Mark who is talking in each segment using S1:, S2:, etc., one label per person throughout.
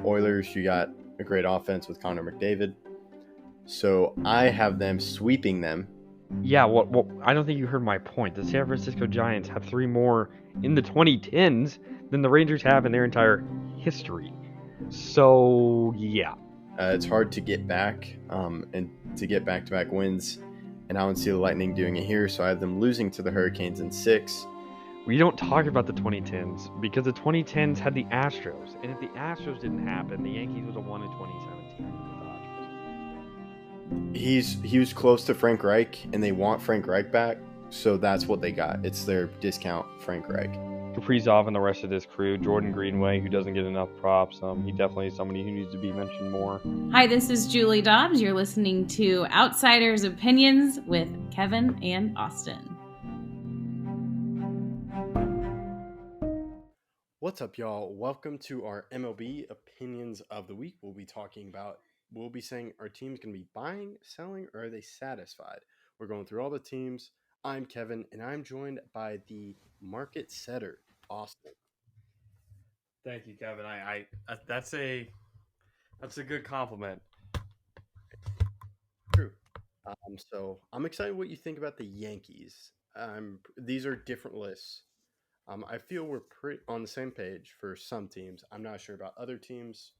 S1: Oilers, you got a great offense with Connor McDavid. So I have them sweeping them.
S2: Yeah, well, I don't think you heard my point. The San Francisco Giants have 3 more in the 2010s than the Rangers have in their entire history. So, yeah.
S1: It's hard to get back and to get back-to-back wins, and I don't see the Lightning doing it here, so I have them losing to the Hurricanes in 6.
S2: We don't talk about the 2010s because the 2010s had the Astros, and if the Astros didn't happen, the Yankees would have won in 2017 with the Dodgers.
S1: He was close to Frank Reich, and they want Frank Reich back, so that's what they got. It's their discount Frank Reich.
S2: Kaprizov and the rest of this crew, Jordan Greenway, who doesn't get enough props. He definitely is somebody who needs to be mentioned more.
S3: Hi, this is Julie Dobbs. You're listening to Outsiders Opinions with Kevin and Austin.
S1: What's up, y'all? Welcome to our MLB Opinions of the Week. We'll be saying, are teams going to be buying, selling, or are they satisfied? We're going through all the teams. I'm Kevin, and I'm joined by the market setter, Austin.
S2: Thank you, Kevin. That's a good compliment.
S1: True. So I'm excited what you think about the Yankees. These are different lists. I feel we're pretty on the same page for some teams. I'm not sure about other teams.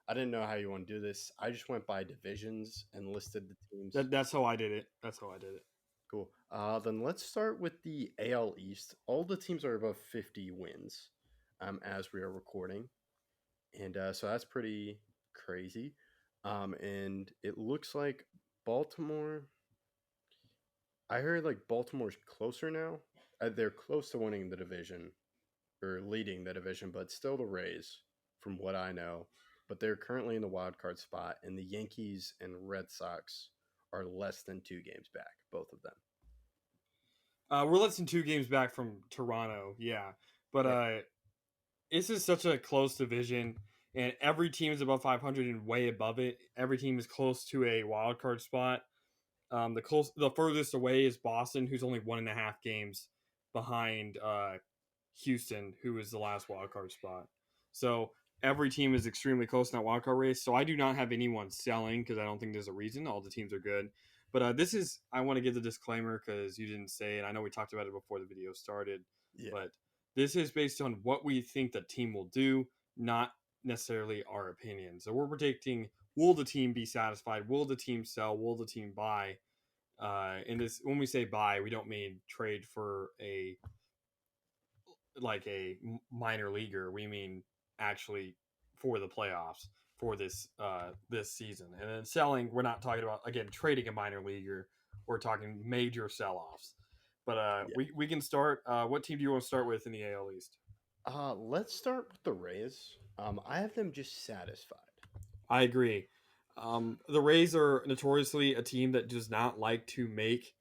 S1: I didn't know how you want to do this. I just went by divisions and listed the teams.
S2: That's how I did it.
S1: Cool. Then let's start with the AL East. All the teams are above 50 wins as we are recording. And so that's pretty crazy. And it looks like Baltimore. I heard like Baltimore's closer now. They're close to winning the division or leading the division, but still the Rays, from what I know. But they're currently in the wild card spot, and the Yankees and Red Sox are less than 2 games back, both of them.
S4: We're less than 2 games back from Toronto, yeah. But this is such a close division, and every team is above 500 and way above it. Every team is close to a wild card spot. The furthest away is Boston, who's only 1.5 games behind Houston, who is the last wild card spot. So every team is extremely close in that wild card race. So I do not have anyone selling because I don't think there's a reason. All the teams are good. But I want to give the disclaimer because you didn't say it. I know we talked about it before the video started.
S1: Yeah.
S4: But this is based on what we think the team will do, not necessarily our opinion. So we're predicting, will the team be satisfied? Will the team sell? Will the team buy? When we say buy, we don't mean trade for a minor leaguer. We mean actually for the playoffs for this season. And then selling, we're not talking about, again, trading a minor leaguer. We're talking major sell-offs. But we can start. What team do you want to start with in the AL East?
S1: Let's start with the Rays. I have them just satisfied.
S4: I agree. The Rays are notoriously a team that does not like to make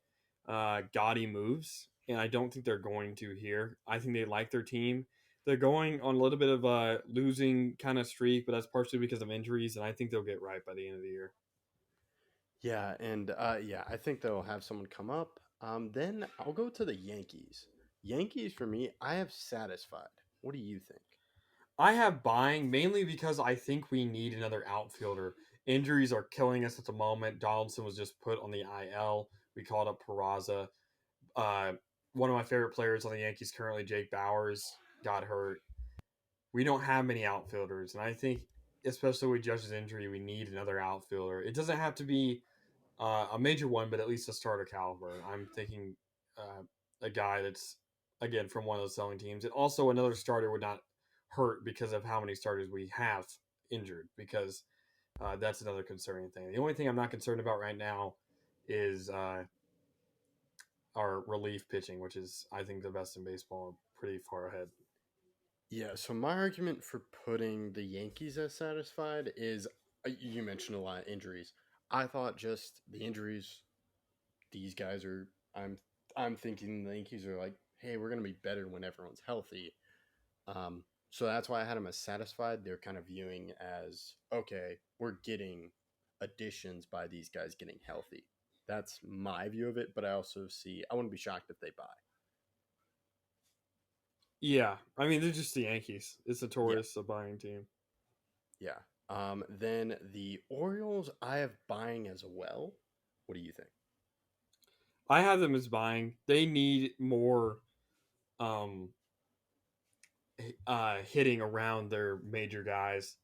S4: gaudy moves, and I don't think they're going to here. I think they like their team. They're going on a little bit of a losing kind of streak, but that's partially because of injuries, and I think they'll get right by the end of the year.
S1: Yeah, and I think they'll have someone come up. Then I'll go to the Yankees. Yankees, for me, I have satisfied. What do you think?
S4: I have buying mainly because I think we need another outfielder. Injuries are killing us at the moment. Donaldson was just put on the IL. We called up Peraza. One of my favorite players on the Yankees currently, Jake Bauers, got hurt. We don't have many outfielders, and I think, especially with Judge's injury, we need another outfielder. It doesn't have to be a major one, but at least a starter caliber. I'm thinking a guy that's, again, from one of those selling teams. And also another starter would not hurt because of how many starters we have injured, because that's another concerning thing. The only thing I'm not concerned about right now is our relief pitching, which is, I think, the best in baseball, pretty far ahead.
S1: Yeah, so my argument for putting the Yankees as satisfied is, you mentioned a lot of injuries. I thought just the injuries, these guys are, I'm thinking the Yankees are like, hey, we're going to be better when everyone's healthy. So that's why I had them as satisfied. They're kind of viewing as, okay, we're getting additions by these guys getting healthy. That's my view of it, but I also see, I wouldn't be shocked if they buy.
S4: Yeah, I mean, they're just the Yankees. It's notorious a buying team.
S1: Yeah. Then the Orioles, I have buying as well. What do you think?
S4: I have them as buying. They need more um, hitting around their major guys.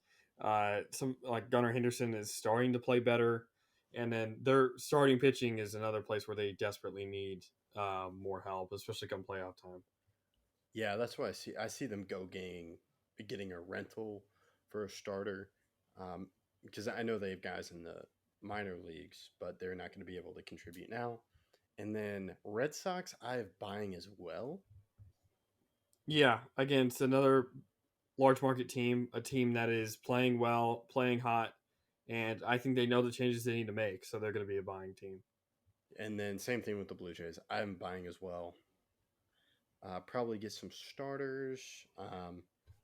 S4: Some like Gunnar Henderson is starting to play better, and then their starting pitching is another place where they desperately need more help, especially come playoff time.
S1: Yeah, that's what I see. I see them getting a rental for a starter, because I know they have guys in the minor leagues, but they're not going to be able to contribute now. And then Red Sox, I have buying as well.
S4: Yeah, again, it's another large market team, a team that is playing well, playing hot, and I think they know the changes they need to make, so they're going to be a buying team.
S1: And then same thing with the Blue Jays. I'm buying as well. Probably get some starters,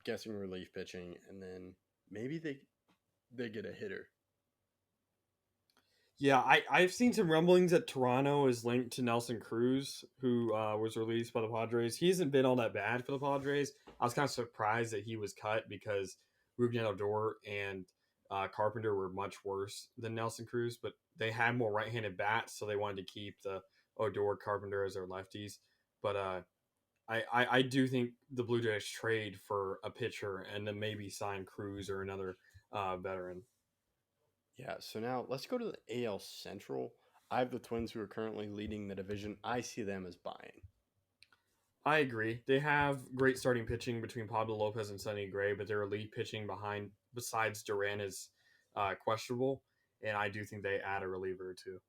S1: guessing relief pitching, and then maybe they get a hitter.
S4: Yeah, I've seen some rumblings that Toronto is linked to Nelson Cruz, who was released by the Padres. He hasn't been all that bad for the Padres. I was kind of surprised that he was cut because Ruben Odor and Carpenter were much worse than Nelson Cruz, but they had more right-handed bats, so they wanted to keep the Odor Carpenter as their lefties. But I do think the Blue Jays trade for a pitcher and then maybe sign Cruz or another veteran.
S1: Yeah, so now let's go to the AL Central. I have the Twins who are currently leading the division. I see them as buying.
S4: I agree. They have great starting pitching between Pablo Lopez and Sonny Gray, but their elite pitching behind, besides Duran, is questionable. And I do think they add a reliever or two.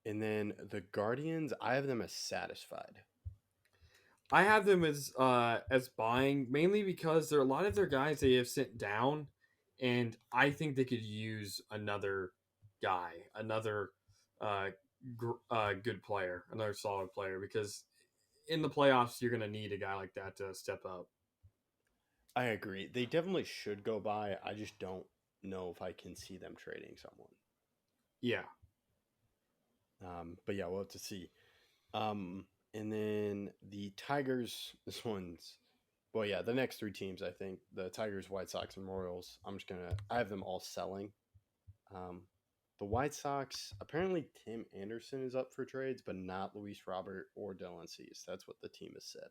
S1: And then the Guardians, I have them as satisfied.
S4: I have them as buying mainly because there are a lot of their guys they have sent down, and I think they could use another guy, another uh, good player, another solid player. Because in the playoffs, you're going to need a guy like that to step up.
S1: I agree. They definitely should go by. I just don't know if I can see them trading someone.
S4: Yeah,
S1: But yeah, we'll have to see. And then the Tigers, this one's, well, yeah, the next three teams, I think the Tigers, White Sox, and Royals. I have them all selling. Um, the White Sox, apparently Tim Anderson is up for trades, but not Luis Robert or Dylan Cease. That's what the team has said.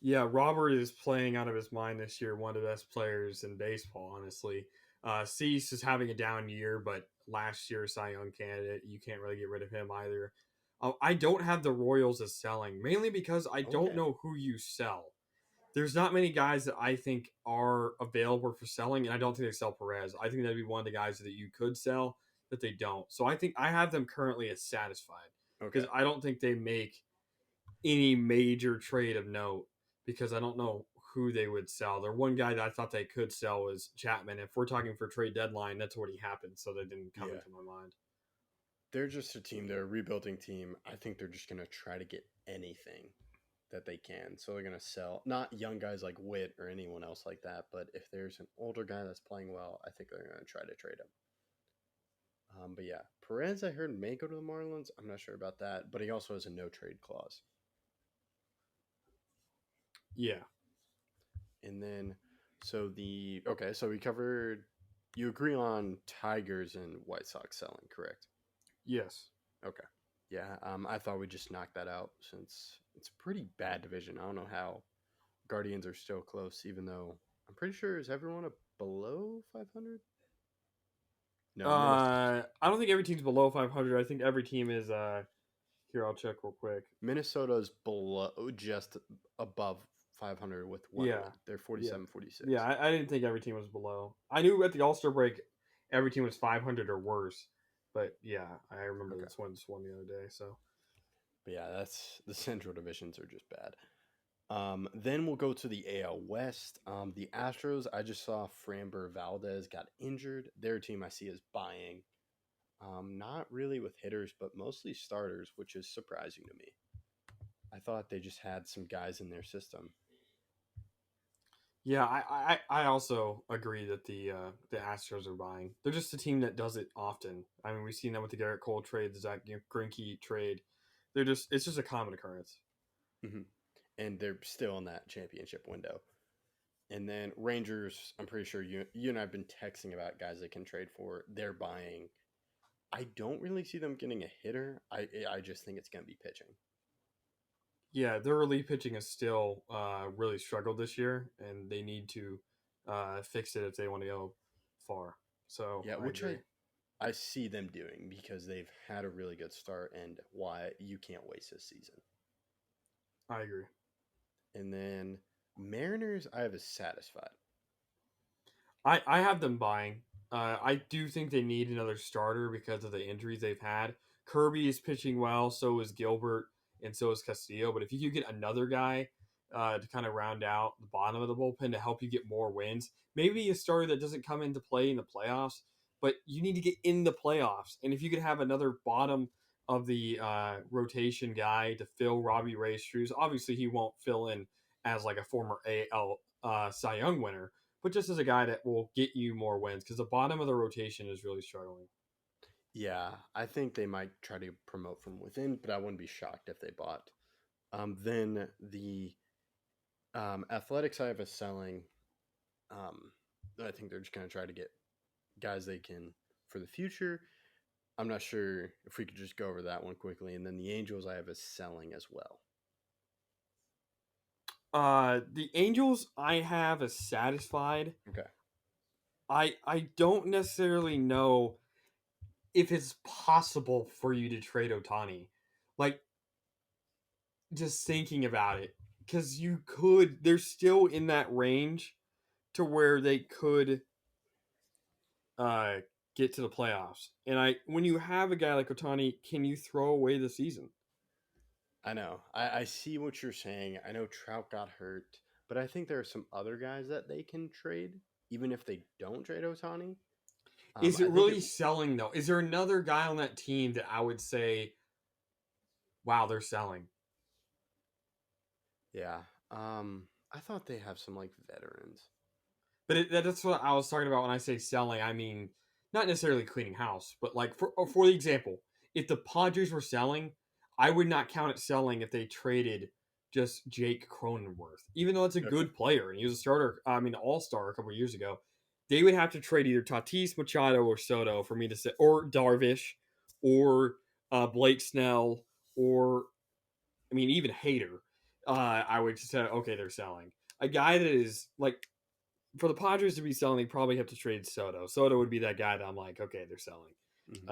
S4: yeah. Robert is playing out of his mind this year. One of the best players in baseball, honestly. Cease is having a down year, but last year Cy Young candidate. You can't really get rid of him either. I don't have the Royals as selling, mainly because I don't
S1: Okay.
S4: know who you sell. There's not many guys that I think are available for selling, and I don't think they sell Perez. I think that'd be one of the guys that you could sell that they don't. So I think I have them currently as satisfied
S1: Okay.
S4: because I don't think they make any major trade of note because I don't know who they would sell. The one guy that I thought they could sell was Chapman. If we're talking for trade deadline, that's already happened, so that didn't come
S1: Yeah.
S4: into my mind.
S1: They're just a team. They're a rebuilding team. I think they're just going to try to get anything that they can. So they're going to sell, not young guys like Witt or anyone else like that, but if there's an older guy that's playing well, I think they're going to try to trade him. But yeah, Perez, I heard, may go to the Marlins. I'm not sure about that, but he also has a no trade clause.
S4: Yeah.
S1: And then, so we covered, you agree on Tigers and White Sox selling, correct?
S4: Yes.
S1: Okay. Yeah, I thought we'd just knock that out since it's a pretty bad division. I don't know how Guardians are still close, even though I'm pretty sure is everyone below 500? No,
S4: I don't think every team's below 500. I think every team is. Here, I'll check real quick.
S1: Minnesota's below, just above 500 with one
S4: Yeah.
S1: win. They're
S4: Yeah.
S1: 47, 46.
S4: Yeah, I didn't think every team was below. I knew at the All Star break, every team was 500 or worse. But yeah, I remember
S1: Okay.
S4: this one just won the other day. So
S1: But yeah, that's the Central divisions are just bad. Then we'll go to the AL West. The Astros, I just saw Framber Valdez got injured. Their team I see is buying. Not really with hitters, but mostly starters, which is surprising to me. I thought they just had some guys in their system.
S4: yeah, I also agree that the Astros are buying. They're just a team that does it often. I mean, we've seen that with the Garrett Cole trade, the Zach Greinke trade. It's just a common occurrence.
S1: Mm-hmm. And they're still in that championship window. And then Rangers, I'm pretty sure you and I have been texting about guys they can trade for. They're buying. I don't really see them getting a hitter. I just think it's going to be pitching.
S4: Yeah, their relief pitching has still really struggled this year, and they need to fix it if they want to go far. So
S1: Yeah,
S4: I
S1: which
S4: agree.
S1: I see them doing because they've had a really good start and why you can't waste this season.
S4: I agree.
S1: And then Mariners, I have as satisfied.
S4: I have them buying. I do think they need another starter because of the injuries they've had. Kirby is pitching well, so is Gilbert, and so is Castillo. But if you could get another guy to kind of round out the bottom of the bullpen to help you get more wins, maybe a starter that doesn't come into play in the playoffs, but you need to get in the playoffs. And if you could have another bottom of the rotation guy to fill Robbie Ray's shoes, obviously he won't fill in as like a former AL Cy Young winner, but just as a guy that will get you more wins because the bottom of the rotation is really struggling.
S1: Yeah, I think they might try to promote from within, but I wouldn't be shocked if they bought. Then the Athletics, I have a selling. Um, I think they're just going to try to get guys they can for the future. I'm not sure if we could just go over that one quickly. And then the Angels, I have a selling as well.
S4: The Angels I have as satisfied.
S1: Okay.
S4: I don't necessarily know if it's possible for you to trade Otani. Like just thinking about it, because you could. They're still in that range to where they could uh get to the playoffs. And when you have a guy like Otani, can you throw away the season?
S1: I know. I see what you're saying. I know Trout got hurt, but I think there are some other guys that they can trade, even if they don't trade Otani.
S4: Is
S1: I
S4: it
S1: think it.
S4: really selling though? Is there another guy on that team that I would say, wow, they're selling?
S1: Yeah. I thought they have some like veterans.
S4: But that's what I was talking about when I say selling. I mean, not necessarily cleaning house, but like for the example, if the Padres were selling, I would not count it selling if they traded just Jake Cronenworth, even though that's a
S1: Okay.
S4: good player and he was a starter. I mean, all star a couple of years ago. They would have to trade either Tatis, Machado, or Soto for me to say, or Darvish, or Blake Snell, or I mean even Hater. I would say okay, they're selling a guy that is like for the Padres to be selling, they probably have to trade Soto. Soto would be that guy that I'm like, okay, they're selling.
S1: Hmm.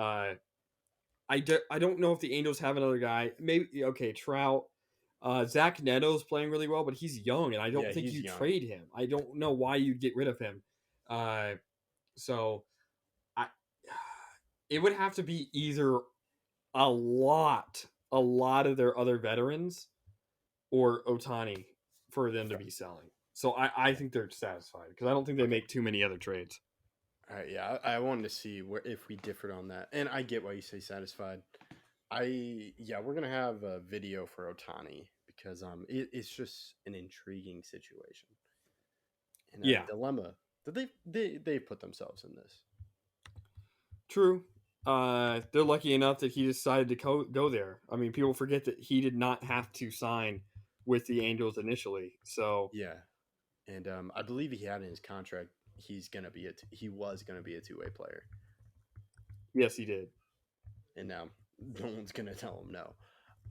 S4: I don't know if the Angels have another guy. Maybe okay, Trout. Zach Neto's playing really well, but he's young, and I don't
S1: Yeah,
S4: think
S1: he's
S4: you
S1: young.
S4: trade him. I don't know why you get rid of him. Uh, so I, it would have to be either a a lot of their other veterans, or Otani for them to
S1: Okay.
S4: be selling. So I think they're satisfied because I don't think they
S1: Okay.
S4: make too many other trades.
S1: All right. Yeah, I wanted to see where if we differed on that, and I get why you say satisfied. We're gonna have a video for Otani because it's just an intriguing situation and a
S4: Yeah,
S1: dilemma that they put themselves in this.
S4: true. They're lucky enough that he decided to go there. I mean, people forget that he did not have to sign with the Angels initially. So
S1: Yeah, and I believe he had in his contract he was gonna be a two-way player,
S4: yes, he did.
S1: and now no one's gonna tell him no.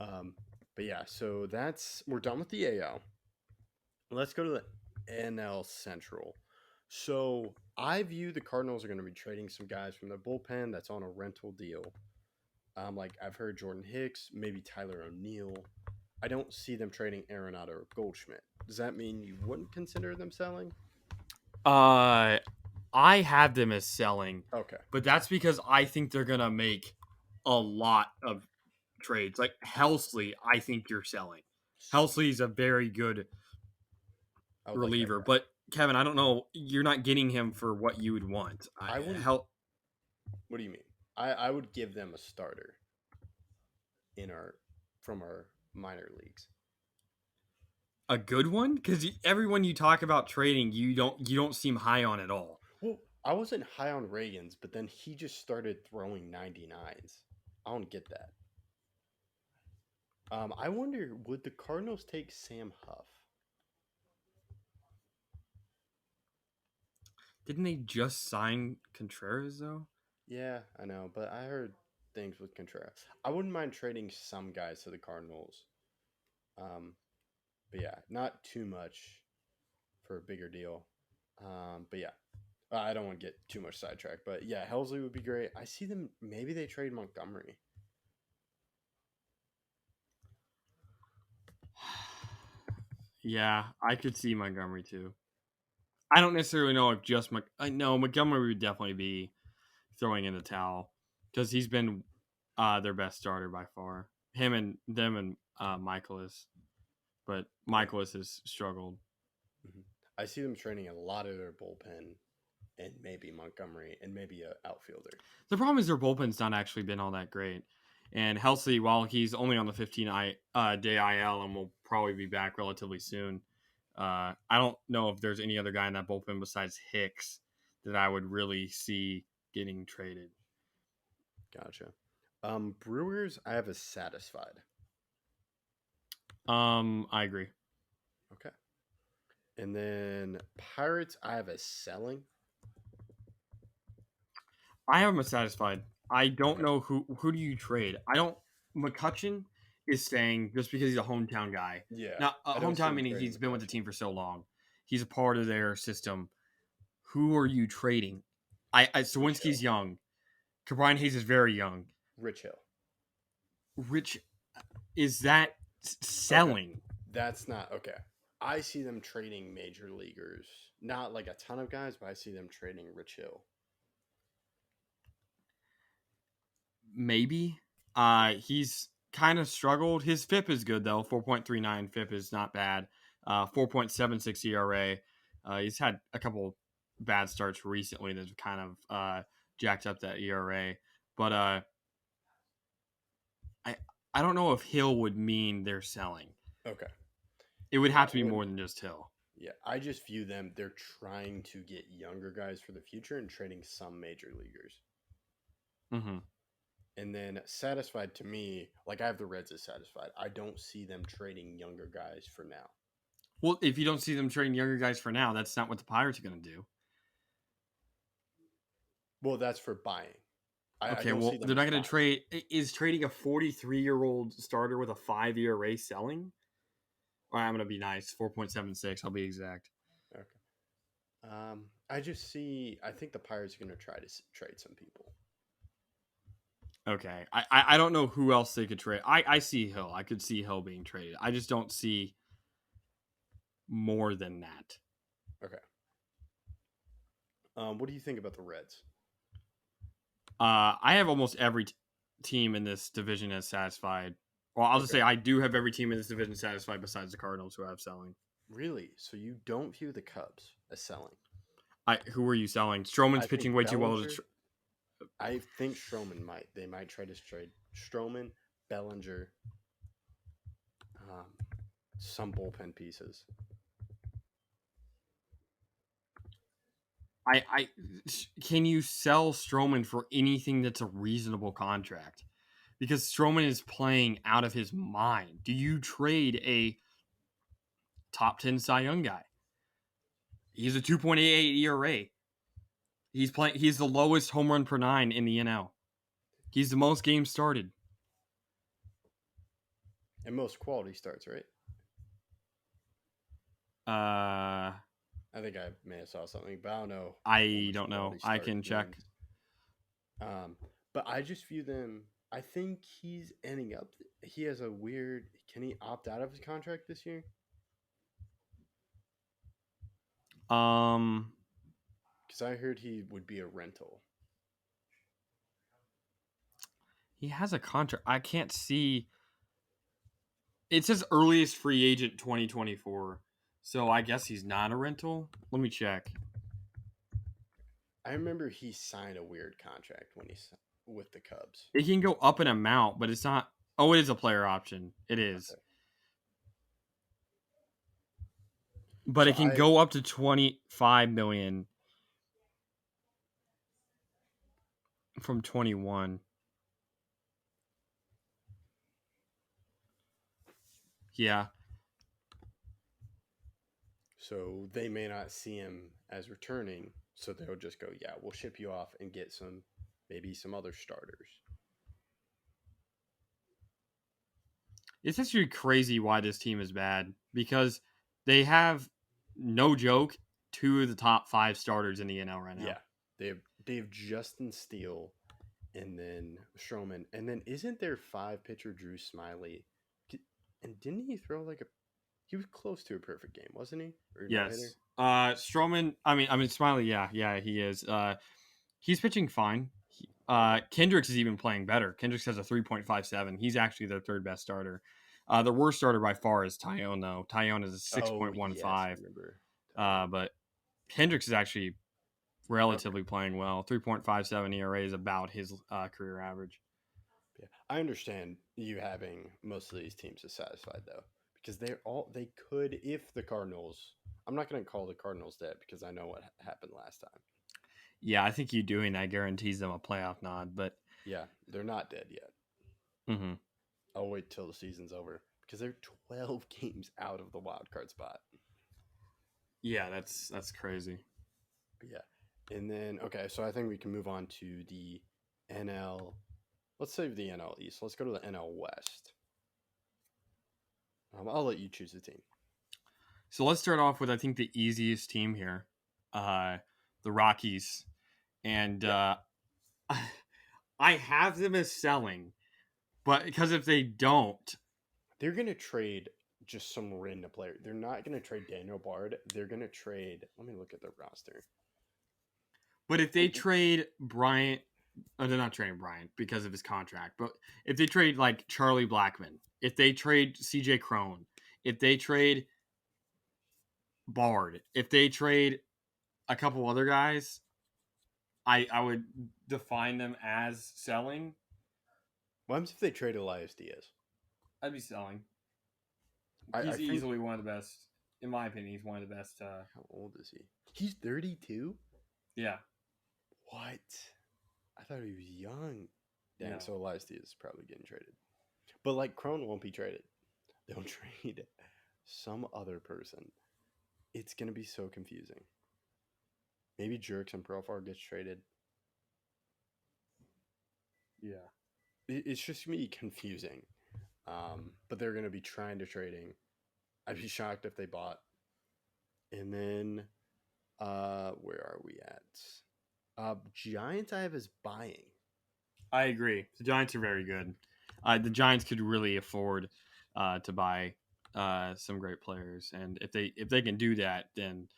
S1: Um, but yeah, so that's we're done with the AL. Let's go to the NL Central. So I view the Cardinals are going to be trading some guys from their bullpen that's on a rental deal. Like I've heard Jordan Hicks, maybe Tyler O'Neill. I don't see them trading Arenado or Goldschmidt. Does that mean you wouldn't consider them selling?
S4: Uh, I have them as selling,
S1: Okay.
S4: but that's because I think they're gonna make a lot of trades. Like Helsley, I think you're selling.
S1: Sweet.
S4: Helsley's a very good
S1: I would like that
S4: reliever,
S1: guy.
S4: but Kevin, I don't know. You're not getting him for what you would want.
S1: I wouldn't.
S4: Hell,
S1: What do you mean? I would give them a starter in our from our minor leagues.
S4: a good one because everyone you talk about trading, you don't seem high on at all.
S1: Well, I wasn't high on Reagan's, but then he just started throwing 99s. I don't get that. I wonder, would the Cardinals take Sam Huff?
S4: Didn't they just sign Contreras though?
S1: Yeah, I know, but I heard things with Contreras. I wouldn't mind trading some guys to the Cardinals. Um, but yeah, not too much for a bigger deal. But yeah, I don't want to get too much sidetracked. But yeah, Helsley would be great. I see them. Maybe they trade Montgomery.
S4: Yeah, I could see Montgomery too. I don't necessarily know if just I know Montgomery would definitely be throwing in the towel because he's been their best starter by far. Him and them and Michaelis, but
S1: Yeah.
S4: Michaelis has struggled.
S1: Mhm. I see them training a lot of their bullpen and maybe Montgomery and maybe a outfielder.
S4: The problem is their bullpen's not actually been all that great. And Helsley, while he's only on the 15 day IL and will probably be back relatively soon, I don't know if there's any other guy in that bullpen besides Hicks that I would really see getting traded.
S1: Gotcha. Brewers, I have a satisfied.
S4: I agree.
S1: Okay. And then Pirates, I have a selling.
S4: I have him satisfied. I don't
S1: Okay.
S4: know who do you trade. I don't. McCutcheon is staying just because he's a hometown guy.
S1: Yeah.
S4: Now,
S1: I don't see
S4: hometown
S1: them
S4: meaning
S1: trading
S4: he's been with the
S1: McCutcheon.
S4: team for so long. He's a part of their system. Who are you trading? I
S1: Rich Hill.
S4: Sawinski's young. Brian Hayes is very young.
S1: Rich Hill.
S4: Rich is that
S1: Okay.
S4: selling?
S1: That's not okay. I see them trading major leaguers. Not like a ton of guys, but I see them trading Rich Hill.
S4: Maybe. He's kind of struggled. His FIP is good though. 4.39 FIP is not bad. 4.76 ERA. He's had a couple bad starts recently that's kind of jacked up that ERA. But I I don't know if Hill would mean they're selling.
S1: Okay.
S4: It would
S1: Yeah,
S4: have to be more than just Hill.
S1: yeah. I just view them, they're trying to get younger guys for the future and trading some major leaguers.
S4: Mm-hmm.
S1: And then satisfied to me, like I have the Reds as satisfied. I don't see them trading younger guys for now.
S4: Well, if you don't see them trading younger guys for now, that's not what the Pirates are going to do.
S1: Well, that's for buying. I
S4: Okay,
S1: don't see
S4: well, they're
S1: them
S4: not going
S1: buying.
S4: to trade. Is trading a 43-year-old starter with a 5 year ERA selling? All right, I'm going to be nice. 4.76, I'll be exact.
S1: Okay. I just see. I think the Pirates are going to try to trade some people.
S4: Okay. I don't know who else they could trade. I see Hill. I could see Hill being traded. I just don't see more than that.
S1: Okay. What do you think about the Reds?
S4: I have almost every team in this division as satisfied. Well, I'll just
S1: Okay.
S4: say I do have every team in this division satisfied besides the Cardinals who I have selling.
S1: Really? So you don't view the Cubs as selling?
S4: Who are you selling? Stroman's
S1: I think
S4: pitching way too well.
S1: Bellinger. I think Stroman might. They might try to trade Stroman, Bellinger, um, some bullpen pieces.
S4: I can you sell Stroman for anything that's a reasonable contract? Because Stroman is playing out of his mind. Do you trade a top 10 Cy Young guy? He's a 2.88 ERA. He's playing. He's the lowest home run per nine in the NL. He's the most games started.
S1: And most quality starts, right?
S4: Uh,
S1: I think I may have saw something, but I don't know.
S4: I don't know. I can check.
S1: Means. But I just view them. I think he's ending up. He has a weird. Can he opt out of his contract this year? Because I heard he would be a rental.
S4: He has a contract. I can't see. It says earliest free agent 2024. So I guess he's not a rental. Let me check.
S1: I remember he signed a weird contract when he's with the Cubs.
S4: It can go up in amount, but it's not. Oh, it is a player option. It is.
S1: Okay.
S4: But
S1: So
S4: it can go up to 25 million from 21. Yeah.
S1: So they may not see him as returning So they'll just go, yeah, we'll ship you off and get maybe some other starters.
S4: It's actually crazy why this team is bad because they have, no joke, 2 of the top 5 starters in the NL right now.
S1: Yeah, they have Justin Steele, and then Stroman, and then isn't there 5 pitcher Drew Smiley? And didn't he throw like a? He was close to a perfect game, wasn't he? Or
S4: Yes. Stroman. I mean Smiley. Yeah, he is. He's pitching fine. Kendricks is even playing better. Kendricks has a 3.57. He's actually their third best starter. The worst starter by far is Tyone, though. Tyone is a 6.15.
S1: Yes, I remember.
S4: But Kendricks is actually relatively playing well. 3.57 ERA is about his career average.
S1: Yeah, I understand you having most of these teams dissatisfied though, because they could, if the Cardinals. I'm not going to call the Cardinals dead because I know what happened last time.
S4: Yeah, I think you doing that guarantees them a playoff nod, but
S1: yeah, they're not dead yet.
S4: Mm-hmm.
S1: I'll wait till the season's over because they're 12 games out of the wild card spot.
S4: Yeah, that's crazy.
S1: But yeah, and then okay, so I think we can move on to the NL. Let's save the NL East. Let's go to the NL West. I'll let you choose the team.
S4: So let's start off with, I think, the easiest team here, the Rockies. And I have them as selling, but because if they don't,
S1: they're going to trade just some random player. They're not going to trade Daniel Bard. They're going to trade. Let me look at their roster.
S4: But if they trade Bryant, they're not trading Bryant because of his contract. But if they trade like Charlie Blackmon, if they trade CJ Cron, if they trade Bard, if they trade a couple other guys, I would define them as selling.
S1: What happens if they trade Elias Diaz?
S4: I'd be selling. He's easily one of the best, in my opinion. He's one of the best.
S1: How old is he? He's 32?
S4: Yeah.
S1: What? I thought he was young. Dang, no. So Elias Diaz is probably getting traded. But like Cron won't be traded. They'll trade some other person. It's going to be so confusing. Maybe Jerks and Profar gets traded.
S4: Yeah.
S1: It's just going to be confusing. But they're going to be trying to trading. I'd be shocked if they bought. And then, where are we at? Giants I have as buying.
S4: I agree. The Giants are very good. The Giants could really afford to buy some great players, and if they can do that, then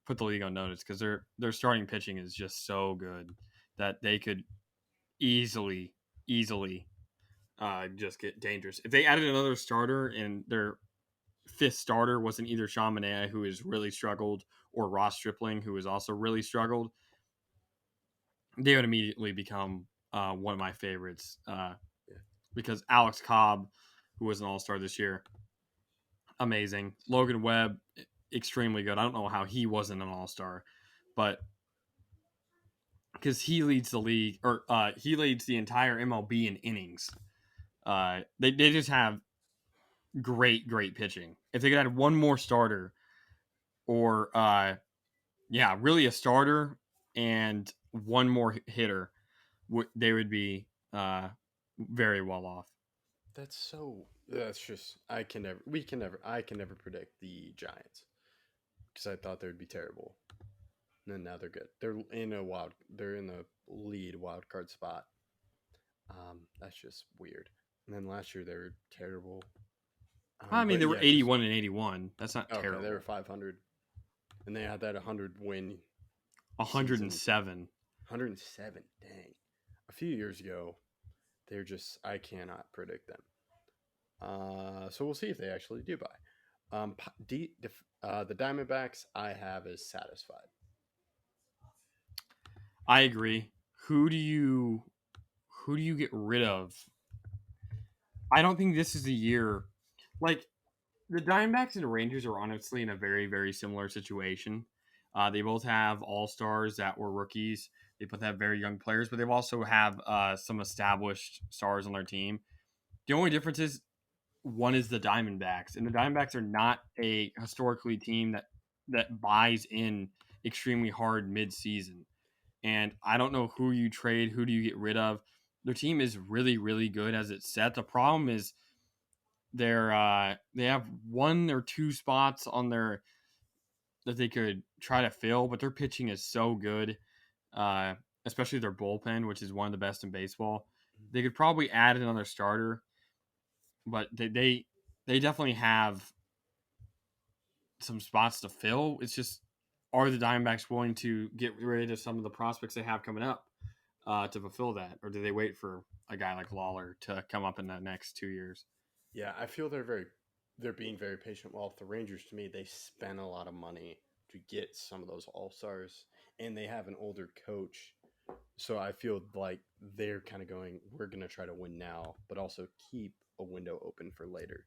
S4: put the league on notice because their starting pitching is just so good that they could easily just get dangerous. If they added another starter and their fifth starter wasn't either Sean Manaea, who has really struggled, or Ross Stripling, who has also really struggled, they would immediately become one of my favorites. Because Alex Cobb, who was an all-star this year, amazing. Logan Webb, extremely good. I don't know how he wasn't an all-star, but because he leads the league, or he leads the entire MLB in innings. They just have great pitching. If they could add one more starter, or really a starter and one more hitter, they would be very well off.
S1: That's just I can never predict the Giants because I thought they would be terrible. And then now they're good. They're in the lead wild card spot. That's just weird. And then last year they were terrible.
S4: I mean, they were 81 and 81. That's not terrible.
S1: They were 500, and they had that 100 win.
S4: 107.
S1: 107. Dang. A few years ago, I cannot predict them. So we'll see if they actually do buy. The Diamondbacks I have as satisfied.
S4: I agree. Who do you get rid of? I don't think this is the year. Like, the Diamondbacks and the Rangers are honestly in a very, very similar situation. They both have all-stars that were rookies. They both have very young players, but they also have some established stars on their team. The only difference is one is the Diamondbacks, and the Diamondbacks are not a historically team that buys in extremely hard mid-season. And I don't know who you trade, who do you get rid of. Their team is really, really good as it's set. The problem is they have 1 or 2 spots on their that they could try to fill, but their pitching is so good, uh, especially their bullpen, which is one of the best in baseball. They could probably add another starter, but they definitely have some spots to fill. It's just, are the Diamondbacks willing to get rid of some of the prospects they have coming up to fulfill that, or do they wait for a guy like Lawler to come up in the next 2 years?
S1: Yeah, I feel they're being very patient. Well, the Rangers, to me, they spent a lot of money to get some of those all-stars, and they have an older coach. So I feel like they're kind of going, we're going to try to win now, but also keep a window open for later.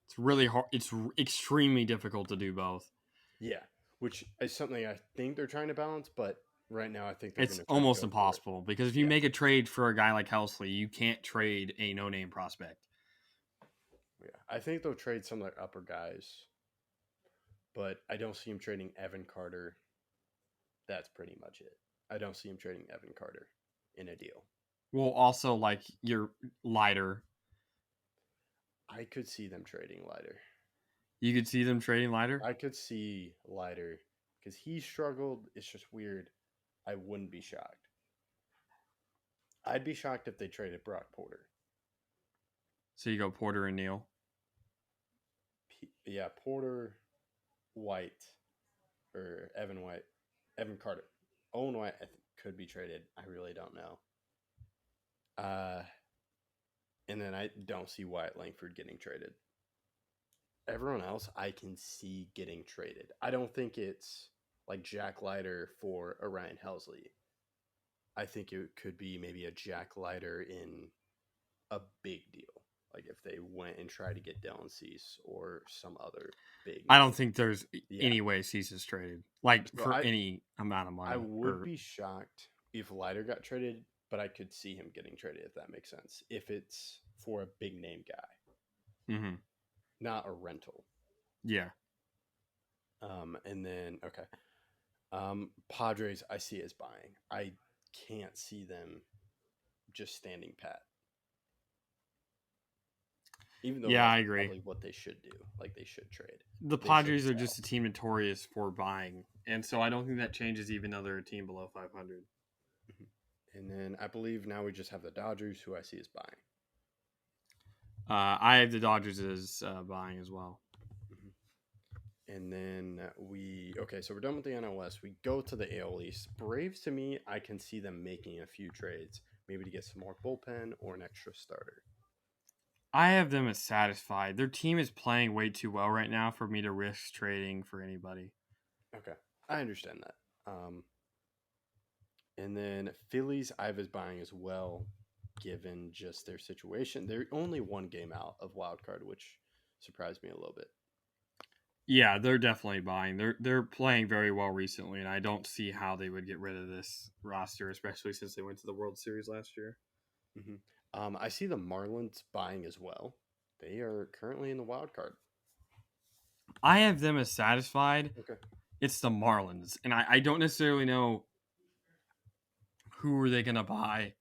S4: It's really hard. It's extremely difficult to do both.
S1: Yeah, which is something I think they're trying to balance, but right now I think they're
S4: It's
S1: going to
S4: almost impossible because if you
S1: Yeah.
S4: make a trade for a guy like Helsley, you can't trade a no-name prospect.
S1: Yeah, I think they'll trade some of their upper guys, but I don't see him trading Evan Carter. That's pretty much it. I don't see him trading Evan Carter in a deal.
S4: Well, also like your Leiter.
S1: I could see them trading Leiter.
S4: You could see them trading Leiter?
S1: I could see Leiter because he struggled. It's just weird. I wouldn't be shocked. I'd be shocked if they traded Brock Porter.
S4: So you go Porter and Neal.
S1: Yeah, Porter, White, or Evan White, Evan Carter. Owen White could be traded. I really don't know. And then I don't see Wyatt Langford getting traded. Everyone else I can see getting traded. I don't think it's like Jack Leiter for a Ryan Helsley. I think it could be maybe a Jack Leiter in a big deal. Like if they went and tried to get Dylan Cease or some other big.
S4: I don't think there's any way Cease is traded. Like
S1: So
S4: for any amount of money.
S1: I would be shocked if Leiter got traded, but I could see him getting traded if that makes sense. If it's for a big name guy.
S4: Mm-hmm.
S1: Not a rental.
S4: Yeah.
S1: And then Padres I see as buying. I can't see them just standing pat. Even though
S4: I agree.
S1: Probably what they should do. Like they should trade.
S4: The Padres are just a team notorious for buying. And so I don't think that changes even though they're a team below 500.
S1: Mm-hmm. And then I believe now we just have the Dodgers, who I see as buying.
S4: I have the Dodgers as buying as well.
S1: Mm-hmm. And then so we're done with the NL West. We go to the AL East. Braves, to me, I can see them making a few trades, maybe to get some more bullpen or an extra starter.
S4: I have them as satisfied. Their team is playing way too well right now for me to risk trading for anybody.
S1: Okay, I understand that. And then Phillies, I have as buying as well, given just their situation. They're only one game out of wild card, which surprised me a little bit.
S4: Yeah, they're definitely buying. They're playing very well recently, and I don't see how they would get rid of this roster, especially since they went to the World Series last year.
S1: Mm-hmm. I see the Marlins buying as well. They are currently in the wild card.
S4: I have them as satisfied.
S1: Okay.
S4: It's the Marlins, and I don't necessarily know who are they going to buy.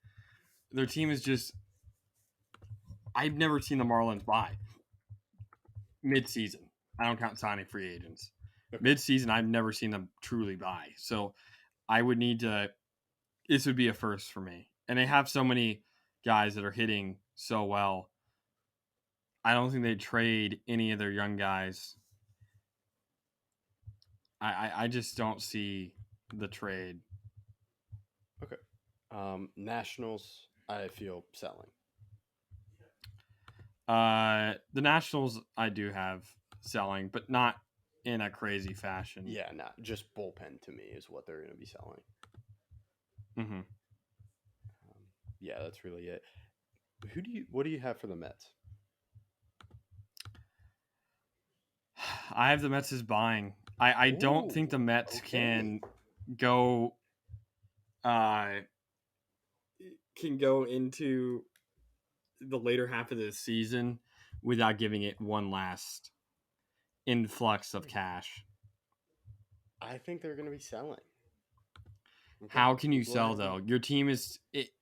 S4: Their team is just... I've never seen the Marlins buy mid-season. I don't count signing free agents. Okay. Mid-season, I've never seen them truly buy. So I would need to... This would be a first for me. And they have so many guys that are hitting so well. I don't think they'd trade any of their young guys. I just don't see the trade.
S1: Okay. Nationals, I feel selling.
S4: The Nationals, I do have selling, but not in a crazy fashion.
S1: Yeah, not just bullpen to me is what they're going to be selling.
S4: Mm-hmm.
S1: Yeah, that's really it. What do you have for the Mets?
S4: I have the Mets as buying. I don't think the Mets can go into the later half of the season without giving it one last influx of cash.
S1: I think they're going to be selling. Okay.
S4: How can you
S1: Go
S4: sell
S1: ahead.
S4: though? Your team is.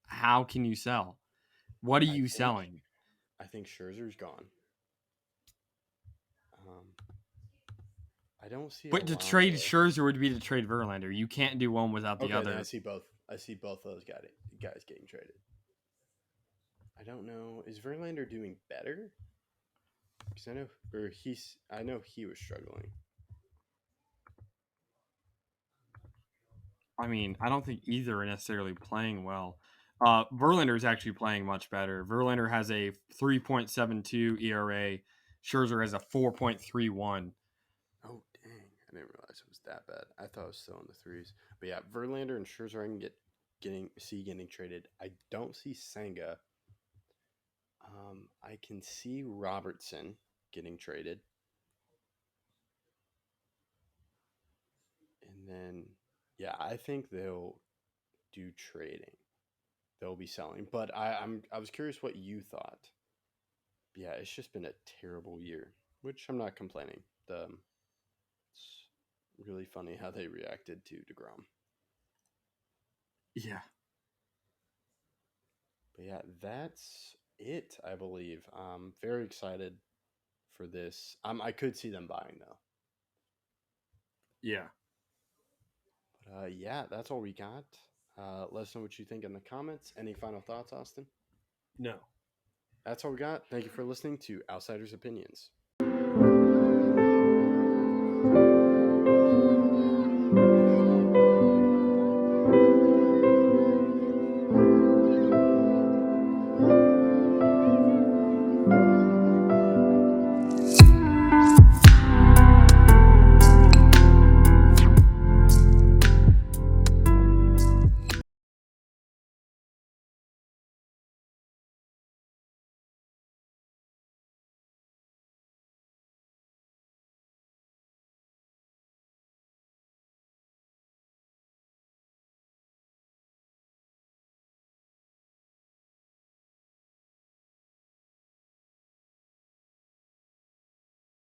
S4: How can you sell? What are
S1: I
S4: you
S1: think
S4: selling?
S1: I think Scherzer's gone. I don't see a
S4: But to
S1: lot
S4: trade
S1: of.
S4: Scherzer would be to trade Verlander. You can't do one without the
S1: Okay, then I
S4: other.
S1: see both. I see both those guys getting traded. I don't know. Is Verlander doing better? Because I know he was struggling.
S4: I mean, I don't think either are necessarily playing well. Verlander is actually playing much better. Verlander has a 3.72 ERA. Scherzer has a 4.31.
S1: Oh dang! I didn't realize it was that bad. I thought it was still in the threes. But yeah, Verlander and Scherzer I can getting traded. I don't see Senga. I can see Robertson getting traded, and then yeah, I think they'll do trading. They'll be selling, but I was curious what you thought. Yeah, it's just been a terrible year, which I'm not complaining. It's really funny how they reacted to DeGrom.
S4: Yeah.
S1: But yeah, that's it, I believe. I'm very excited for this. I could see them buying though.
S4: Yeah.
S1: But yeah, that's all we got. Let us know what you think in the comments. Any final thoughts, Austin?
S4: No.
S1: That's all we got. Thank you for listening to Outsiders Opinions.